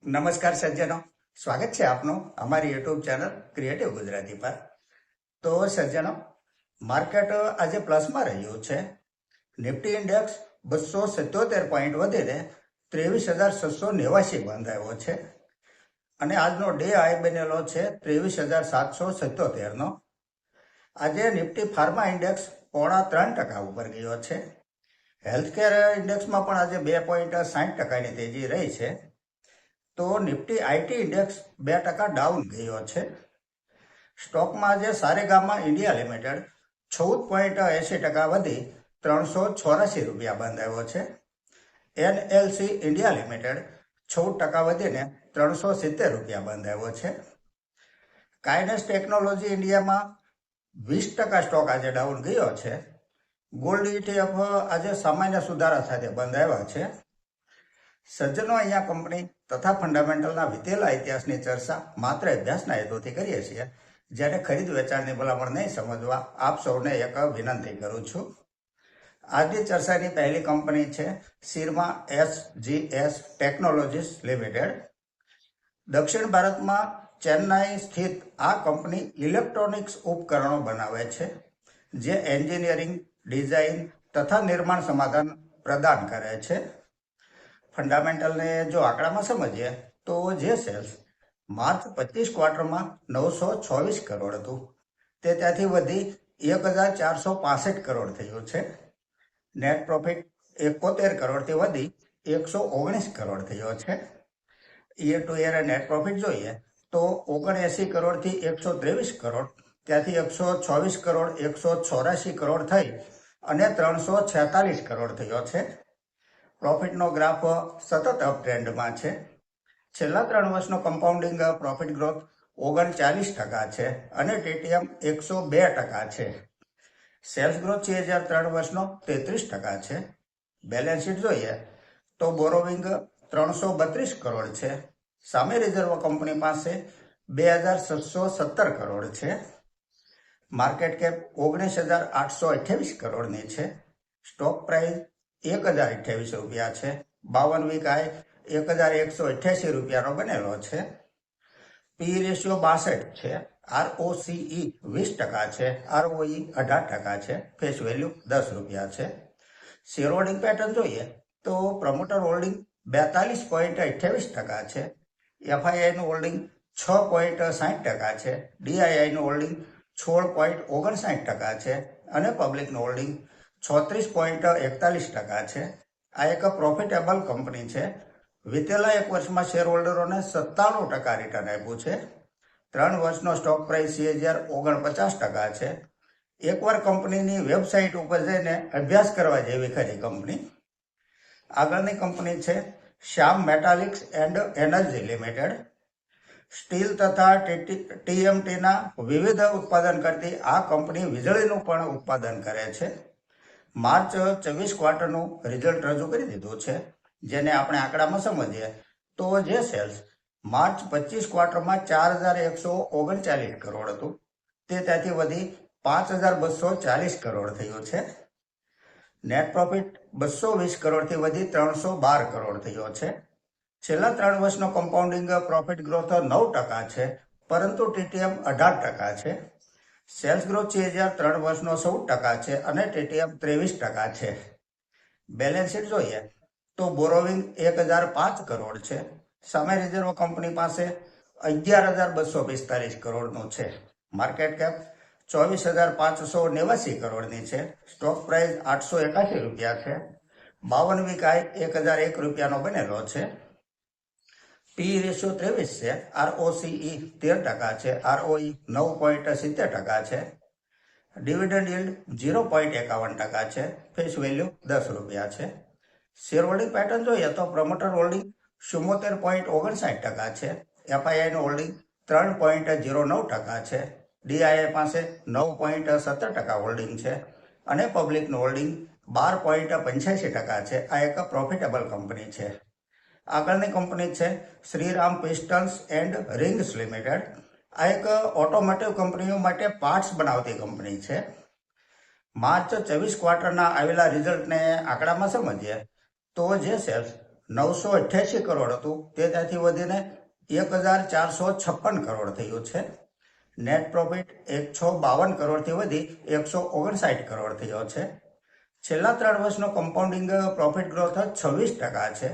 નમસ્કાર સજ્જનો, સ્વાગત છે આપનું અમારી યુટ્યુબ ચેનલ ક્રિએટિવ ગુજરાતી પર. તો સજ્જનો, માર્કેટ આજે પ્લસમાં રહ્યું છે. નિફ્ટી ઇન્ડેક્સ 277 પોઈન્ટ વધીને 23,689 બંધાયો છે અને આજનો ડે હાઈ બનેલો છે 23,777નો. આજે નિફ્ટી ફાર્મા ઇન્ડેક્સ 3.5% ઉપર ગયો છે. હેલ્થકેર ઇન્ડેક્સમાં પણ આજે 2.60%ની તેજી રહી છે. તો નિફ્ટી આઈટી ઇન્ડેક્સ 2% ડાઉન ગયો છે. સ્ટોકમાં આજે સારેગામા ઇન્ડિયા લિમિટેડ 14.80% વધી 384 રૂપિયા બંધાયો છે. એનએલસી ઇન્ડિયા લિમિટેડ 14% વધીને 370 રૂપિયા બંધાયો છે. કાઇનેસ ટેકનોલોજી ઇન્ડિયામાં 20% સ્ટોક આજે ડાઉન ગયો છે. ગોલ્ડ ETF આજે સામાન્ય સુધારા સાથે બંધાયા છે. સજ્જનો, અહીંયા કંપની તથા ફંડામેન્ટલના વીતેલા ઇતિહાસની ચર્ચા માત્ર અભ્યાસના હેતુથી કરીએ છીએ, જ્યારે ખરીદ વેચાણની ભલામણ નહીં સમજવા આપ સૌને એક વિનંતી કરું છું. આજની ચર્ચાની પહેલી કંપની છે સિરમા SGS ટેકનોલોજીસ લિમિટેડ. દક્ષિણ ભારતમાં ચેન્નાઈ સ્થિત આ કંપની ઇલેક્ટ્રોનિક્સ ઉપકરણો બનાવે છે, જે એન્જિનિયરિંગ, ડિઝાઇન તથા નિર્માણ સમાધાન પ્રદાન કરે છે. ફંડામેન્ટલને જો આંકડામાં સમજીએ તો જે સેલ્સ માર્ચ 25 ક્વાર્ટરમાં 926 કરોડ હતું, તે ત્યાંથી વધી 1,465 કરોડ થયું છે. નેટ પ્રોફિટ 71 કરોડથી વધી 119 કરોડ થયો છે. Year to year net profit જોઈએ તો 79 કરોડથી 123 કરોડ, ત્યાંથી 126 કરોડ, 184 કરોડ થઈ અને 346 કરોડ થયો છે. પ્રોફિટનો ગ્રાફ સતત અપ ટ્રેન્ડમાં છે. છેલ્લા 3 વર્ષનો કમ્પાઉન્ડિંગ પ્રોફિટ ગ્રોથ 39% છે અને TTM 102% છે. સેલ્સ ગ્રોથ 2003 વર્ષનો 33% છે. બેલેન્સ શીટ જોઈએ તો બોરોવિંગ 332 કરોડ છે. સામે રિઝર્વ કંપની પાસે 2,717 કરોડ છે. માર્કેટ કેપ 19,828 કરોડની છે. સ્ટોક પ્રાઇસ 1,028 રૂપિયા છે. 52 વીક હાઈ 1,188 રૂપિયાનો બનેલો છે. પી રેશિયો 62 છે. ROCE 20% છે. ROE 18% છે. ફેસ વેલ્યુ 10 રૂપિયા છે. શેર હોલ્ડિંગ પેટર્ન જોઈએ તો પ્રમોટર હોલ્ડિંગ 42.28% છે. FIIનું હોલ્ડિંગ 6.60% છે. DIIનું હોલ્ડિંગ 16.59% છે અને પબ્લિકનું હોલ્ડિંગ 36.41% છે. આ એક પ્રોફિટેબલ કંપની છે. વીતેલા 1 વર્ષમાં શેર હોલ્ડરોને 97% રિટર્ન આપ્યું છે. 3 વર્ષનો સ્ટોક પ્રાઇસ CAGR 49% છે. એકવાર કંપનીની વેબસાઇટ ઉપર જઈને અભ્યાસ કરવા જેવી ખરી કંપની. આગળની કંપની છે Shyam metallics and energy limited. Steel તથા TMTના વિવિધ ઉત્પાદન કરતી આ કંપની વીજળીનું પણ ઉત્પાદન કરે છે. માર્ચ 24 ક્વાર્ટરનું રિઝલ્ટ રજૂ કરી દીધું છે, જેને આપણે આંકડામાં સમજીએ તો જે સેલ્સ માર્ચ 25 ક્વાર્ટરમાં 4,139 કરોડ હતું, તે ત્યાંથી વધી 5,240 કરોડ થયું છે. નેટ પ્રોફિટ 220 કરોડથી વધી 312 કરોડ થયો છે. છેલ્લા 3 વર્ષનો કમ્પાઉન્ડિંગ પ્રોફિટ ગ્રોથ 9% છે, પરંતુ TTM 18% છે. સેલ્સ ગ્રોથ CAGR 3 વર્ષનો 16% છે અને TTM 23% છે. બેલેન્સ શીટ જોઈએ તો બોરોવિંગ 1,005 કરોડ છે. સામે રિઝર્વ કંપની પાસે 11,245 કરોડનું છે. માર્કેટ કેપ 24,589 કરોડની છે. સ્ટોક પ્રાઇસ 881 રૂપિયા છે. 52 વીક હાઈ 1,001 રૂપિયાનો બનેલો છે. પી રેશિયો 23 છે. ROCE 13% છે. ROE 9.70% છે. ડિવિડન્ડ yield 0.51% છે. ફેસ વેલ્યુ 10 રૂપિયા છે. શેર હોલ્ડિંગ પેટર્ન જોઈએ તો પ્રમોટર હોલ્ડિંગ 74.59% છે. FIIનું હોલ્ડિંગ 3.09% છે. DII પાસે 9.17% હોલ્ડિંગ છે અને પબ્લિકનું હોલ્ડિંગ 12.85% છે. આ એક પ્રોફિટેબલ કંપની છે. આગળની કંપની છે શ્રીરામ પિસ્ટન્સ એન્ડ રિંગ્સ લિમિટેડ. આ એક ઓટોમોટિવ કંપનીઓ માટે પાર્ટ્સ બનાવતી કંપની છે. માર્ચ 24 ક્વાર્ટરના આવેલા રિઝલ્ટને આંકડામાં સમજીએ તો જે સેલ્સ 988 કરોડ હતું તે ત્યાંથી વધીને 1456 કરોડ થયું છે. નેટ પ્રોફિટ 152 કરોડથી વધી 159 કરોડ થયો છે. છેલ્લા 3 વર્ષનો કમ્પાઉન્ડિંગ પ્રોફિટ ગ્રોથ 26% છે.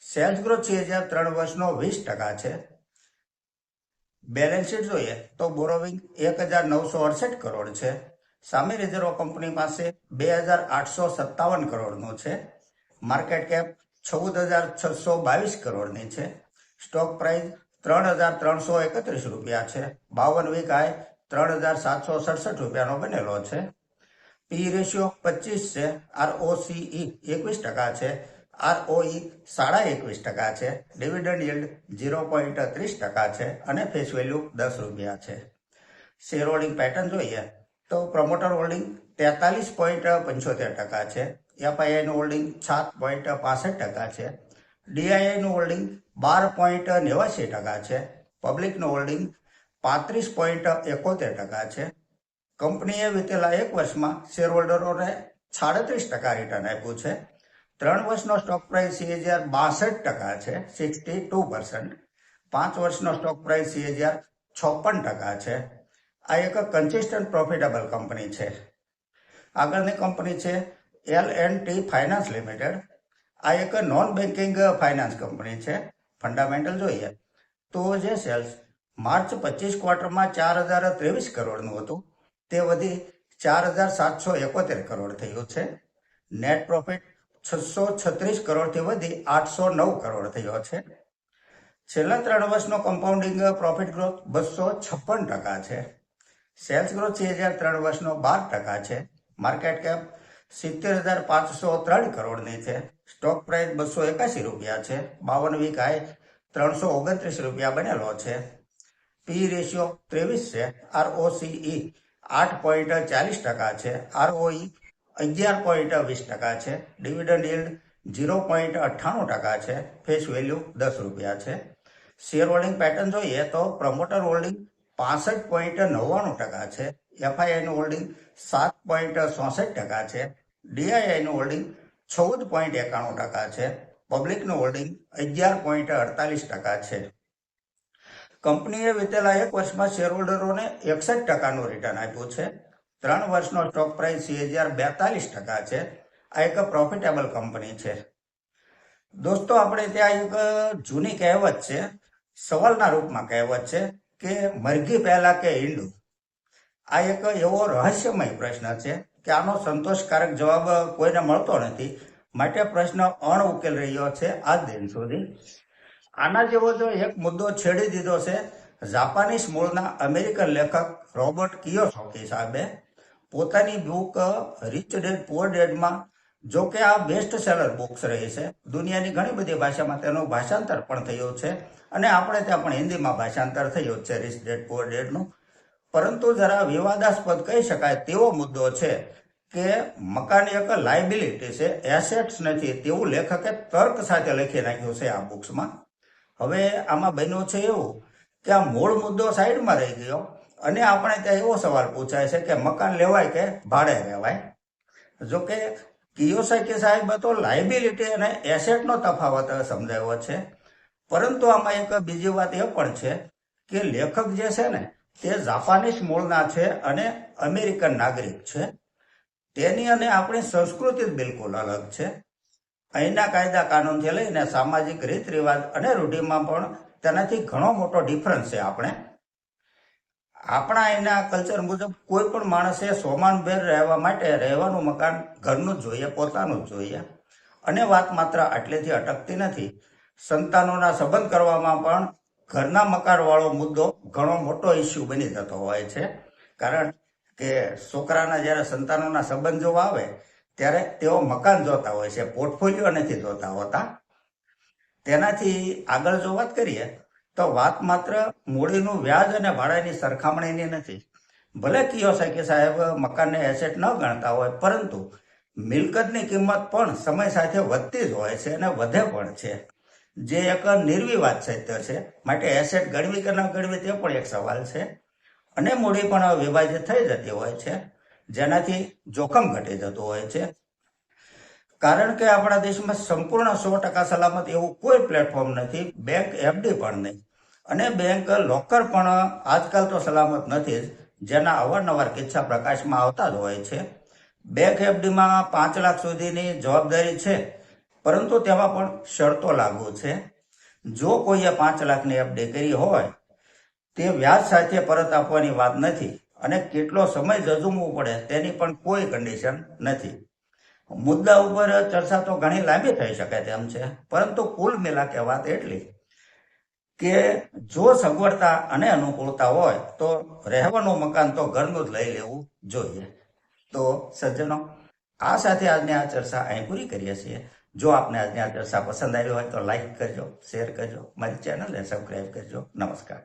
સેલ્સ ગ્રોથ 3 વર્ષનો 20% છે. બેલેન્સ શીટ જોઈએ તો બોરોવિંગ 1968 કરોડ છે. સામે રિઝર્વ કંપની પાસે 2857 કરોડનું છે. માર્કેટ કેપ 14622 કરોડની છે. સ્ટોક પ્રાઇસ 3331 રૂપિયા છે. 52 વીક હાઈ 3767 રૂપિયાનો બનેલો છે. પી રેશિયો 25 છે. ROCE 21% છે. ROE 21.5% છે. ડિવિડન્ડ યીલ્ડ 0.30% છે અને ફેસ વેલ્યુ 10 રૂપિયા છે. શેર હોલ્ડિંગ પેટર્ન જોઈએ તો પ્રમોટર હોલ્ડિંગ 43.75% છે. એફઆઈઆઈનું હોલ્ડિંગ 7.65% છે. ડીઆઈઆઈનું હોલ્ડિંગ 12.89% છે. પબ્લિકનું હોલ્ડિંગ 35.71% છે. કંપનીએ વિતેલા 1 વર્ષમાં શેરહોલ્ડરોને 36% રિટર્ન આપ્યું છે. 3 વર્ષનો સ્ટોક પ્રાઇસ CAGR 62% છે, 62%. 5 વર્ષનો સ્ટોક પ્રાઇસ CAGR 56% છે. આ એક કન્સિસ્ટન્ટ પ્રોફિટેબલ કંપની છે. આગળની કંપની છે L&T ફાઇનાન્સ લિમિટેડ. આ એક નોન બેન્કિંગ ફાઇનાન્સ કંપની છે. ફંડામેન્ટલ જોઈએ તો જે સેલ્સ માર્ચ 25 ક્વાર્ટરમાં 4023 કરોડનું હતું તે વધી 4771 કરોડ થયું છે. નેટ પ્રોફિટ 636 કરોડથી વધી 809 કરોડ થયો છે. છેલ્લા 3 વર્ષનો કમ્પાઉન્ડિંગ પ્રોફિટ ગ્રોથ 256% છે. સેલ્સ ગ્રોથ CAGR 3 વર્ષનો 12% છે. માર્કેટ કેપ 70,503 કરોડની છે. સ્ટોક પ્રાઇસ 281 રૂપિયા છે. 52 વીક હાઈ 329 રૂપિયા બનેલો છે. પી રેશિયો 23 છે. ROCE 8.40% છે. ROE 11.20% છે. ડિવિડન્ડ યીલ્ડ 0.98% છે. ફેસ વેલ્યુ 10 રૂપિયા છે. શેર હોલ્ડિંગ પેટર્ન જોઈએ તો પ્રમોટર હોલ્ડિંગ 65.99% છે. એફઆઈઆઈનું હોલ્ડિંગ 7.64% છે. ડીઆઈઆઈનું હોલ્ડિંગ 14.91% છે. પબ્લિકનું હોલ્ડિંગ 11.48% છે. કંપનીએ વિતેલા 1 વર્ષમાં શેરહોલ્ડરોને 61%નું રિટર્ન આપ્યું છે. 3 વર્ષનો સ્ટોક પ્રાઇસ CAGR 42% છે. આ એક પ્રોફિટેબલ કંપની છે. દોસ્તો, આપણે ત્યાં એક જૂની કહેવત છે, સવાલના રૂપમાં કહેવત છે કે મરઘી પહેલા કે ઈંડું. આ એક એવો રહસ્યમય પ્રશ્ન છે કે આનો સંતોષકારક જવાબ કોઈને મળતો નથી, માટે પ્રશ્ન અણઉકેલ રહ્યો છે આજ દિન સુધી. આના જેવો જો એક મુદ્દો છેડી દીધો છે જાપાનીઝ મૂળના અમેરિકન લેખક રોબર્ટ કિયોસાકી સાહેબે પોતાની બુક રિચ ડેડ પુઅર ડેડમાં. જો કે આ બેસ્ટ સેલર બુક્સ રહી છે. દુનિયાની ઘણી બધી ભાષામાં તેનું ભાષાંતર પણ થયું છે અને આપણે ત્યાં પણ હિન્દીમાં ભાષાંતર થયું છે રિચ ડેડ પુઅર ડેડનું. પરંતુ જરા વિવાદાસ્પદ કહી શકાય તેવો મુદ્દો છે કે મકાન એક લાયબિલિટી છે, એસેટ્સ નથી, તેવું લેખકે તર્ક સાથે લખી નાખ્યું છે આ બુક્સમાં. હવે આમાં બન્યું છે એવું કે આ મૂળ મુદ્દો સાઈડમાં રહી ગયો અને આપણે ત્યાં એવો સવાલ પૂછાય છે કે મકાન લેવાય કે ભાડે રહેવાય. જોકે કિયોસાકી સાહેબે તો લાયબિલિટી અને એસેટનો તફાવત સમજાવ્યો છે. પરંતુ આમાં એક બીજી વાત એ પણ છે કે લેખક જે છે ને તે જાપાનીઝ મૂળના છે અને અમેરિકન નાગરિક છે. તેની અને આપણી સંસ્કૃતિ બિલકુલ અલગ છે. અહીંના કાયદા કાનૂનથી લઈને સામાજિક રીત રિવાજ અને રૂઢિમાં પણ તેનાથી ઘણો મોટો ડિફરન્સ છે. આપણા અહીંના કલ્ચર મુજબ કોઈ પણ માણસે સોમાનભેર રહેવા માટે રહેવાનું મકાન ઘરનું જ જોઈએ, પોતાનું જ જોઈએ. અને વાત માત્ર આટલેથી અટકતી નથી. સંતાનોના સંબંધ કરવામાં પણ ઘરના મકાનવાળો મુદ્દો ઘણો મોટો ઇસ્યુ બની જતો હોય છે. કારણ કે છોકરાના જ્યારે સંતાનોના સંબંધ જોવા આવે ત્યારે તેઓ મકાન જોતા હોય છે, પોર્ટફોલિયો નથી જોતા હોતા. તેનાથી આગળ જો વાત કરીએ તો વાત માત્ર મૂડીનું વ્યાજ અને ભાડાની સરખામણીની નથી. ભલે કિયોસાકી સાહેબ મકાનને એસેટ ન ગણતા હોય, પરંતુ મિલકતની કિંમત પણ સમય સાથે વધતી જ હોય છે અને વધે પણ છે, જે એક નિર્વિવાદ સત્ય છે. માટે એસેટ ગણવી કે ન ગણવી તે પણ એક સવાલ છે. અને મૂડી પણ વિભાજિત થઈ જતી હોય છે, જેનાથી જોખમ ઘટી જતું હોય છે. કારણ કે આપણા દેશમાં સંપૂર્ણ 100% સલામત એવું કોઈ પ્લેટફોર્મ નથી, બેંક એફડી પણ નહીં, અને બેંક લોકર પણ આજકાલ તો સલામત નથી જ, જેના અવારનવાર કિસ્સા પ્રકાશમાં આવતા જ હોય છે. બેંક એફડીમાં 5 લાખ સુધીની જવાબદારી છે, પરંતુ તેમાં પણ શરતો લાગુ છે. જો કોઈએ 5 લાખની એફડી કરી હોય તે વ્યાજ સાથે પરત આપવાની વાત નથી, અને કેટલો સમય જજુમવું પડે તેની પણ કોઈ કન્ડિશન નથી. મુદ્દા ઉપર ચર્ચા તો ઘણી લાંબી થઈ શકે તેમ છે, પરંતુ કુલ મિલાકે વાત એટલી કે જો સગવડતા અને અનુકૂળતા હોય તો રહેવાનું મકાન તો ઘરનું જ લઈ લેવું જોઈએ. તો સજ્જનો, આ સાથે આજની આ ચર્ચા અહીં પૂરી કરીએ છીએ. જો આપને આજની આ ચર્ચા પસંદ આવી હોય તો લાઈક કરજો, શેર કરજો, મારી ચેનલને સબસ્ક્રાઈબ કરજો. નમસ્કાર.